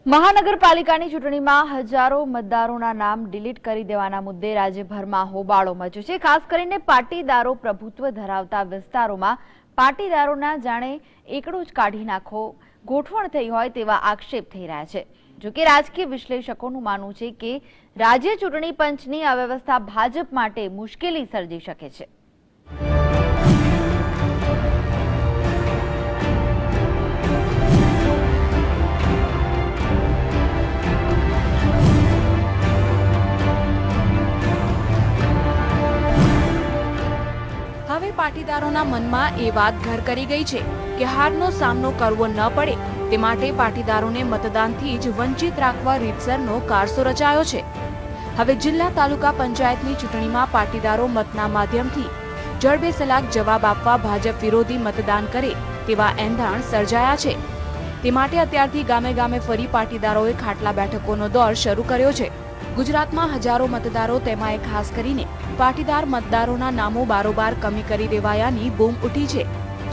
મહાનગરપાલિકાની ચૂંટણીમાં હજારો મતદારોના નામ ડિલીટ કરી દેવાના મુદ્દે રાજ્યભરમાં હોબાળો મચ્યો છે। ખાસ કરીને પાટીદારો પ્રભુત્વ ધરાવતા વિસ્તારોમાં પાટીદારોના જાણે એકડું જ કાઢી નાખો ગોઠવણ થઈ હોય તેવા આક્ષેપ થઈ રહ્યા છે। જો કે રાજકીય વિશ્લેષકોનું માનવું છે કે રાજ્ય ચૂંટણી પંચની અવ્યવસ્થા ભાજપ માટે મુશ્કેલી સર્જી શકે છે। હવે પાટીદારોના મનમાં એ વાત ઘર કરી ગઈ છે કે હારનો સામનો કરવો ન પડે તે માટે પાટીદારોને મતદાનથી જ વંચિત રાખવા રીતસરનો કારસો રચાયો છે। હવે જિલ્લા તાલુકા પંચાયતની ચૂંટણીમાં પાટીદારો મતના માધ્યમથી જડબેસલાક જવાબ આપવા ભાજપ વિરોધી મતદાન કરે તેવા એંધાણ સર્જાયા છે। તે માટે અત્યારથી ગામે ગામે ફરી પાટીદારોએ ખાટલા બેઠકોનો દોર શરૂ કર્યો છે। ગુજરાતમાં હજારો મતદારો તેમાંય ખાસ કરીને પાટીદાર મતદારોના નામો બારોબાર કમી કરી દેવાયાની બૂમ ઉઠી છે,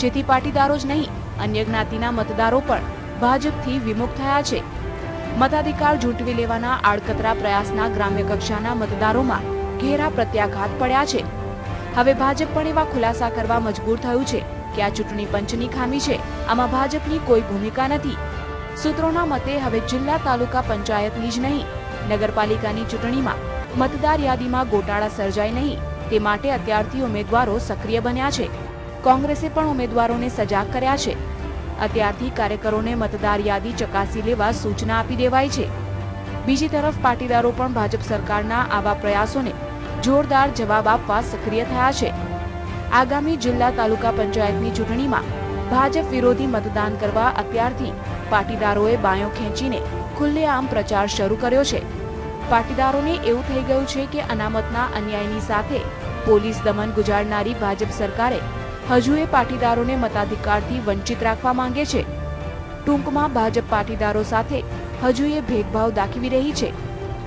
જેથી પાટીદારો જ નહીં અન્ય જ્ઞાતિના મતદારો પણ ભાજપથી વિમુખ થયા છે। મતાધિકાર ઝૂંટવી લેવાના આડકતરા પ્રયાસના ગ્રામ્ય કક્ષાના મતદારોમાં ઘેરા પ્રત્યાઘાત પડ્યા છે। હવે ભાજપ પણ એવા ખુલાસા કરવા મજબૂર થયું છે કે આ ચૂંટણી પંચની ખામી છે, આમાં ભાજપની કોઈ ભૂમિકા નથી। સૂત્રોના મતે હવે જિલ્લા તાલુકા પંચાયતની જ નહીં નગરપાલિકાની ચૂંટણીમાં મતદાર યાદીમાં ગોટાળા સર્જાય નહીં તે માટે અત્યારથી ઉમેદવારો સક્રિય બન્યા છે। કોંગ્રેસે પણ ઉમેદવારોને સજાગ કર્યા છે। અત્યારથી કાર્યકરોને મતદાર યાદી ચકાસી લેવા સૂચના આપી દેવાઈ છે। બીજી તરફ પાટીદારો પણ ભાજપ સરકારના આવા પ્રયાસોને જોરદાર જવાબ આપવા સક્રિય થયા છે। આગામી જિલ્લા તાલુકા પંચાયતની ચૂંટણીમાં ભાજપ વિરોધી મતદાન કરવા અત્યારથી પાટીદારોએ બાયો ખેંચીને ખુલ્લેઆમ પ્રચાર શરૂ કર્યો છે। પાટીદારોને એવું થઈ ગયું છે કે અનામતના અન્યાયની સાથે પોલીસ દમન ગુજારનારી ભાજપ સરકારે હજુએ પાટીદારોને મતાધિકારથી વંચિત રાખવા માંગે છે। ટૂંકમાં ભાજપ પાટીદારો સાથે હજુએ ભેદભાવ દાખવી રહી છે।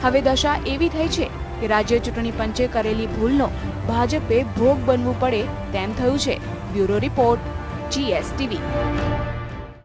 હવે દશા એવી થઈ છે કે રાજ્ય ચૂંટણી પંચે કરેલી ભૂલનો ભાજપે ભોગ બનવું પડે તેમ થયું છે। Bureau report, GSTV।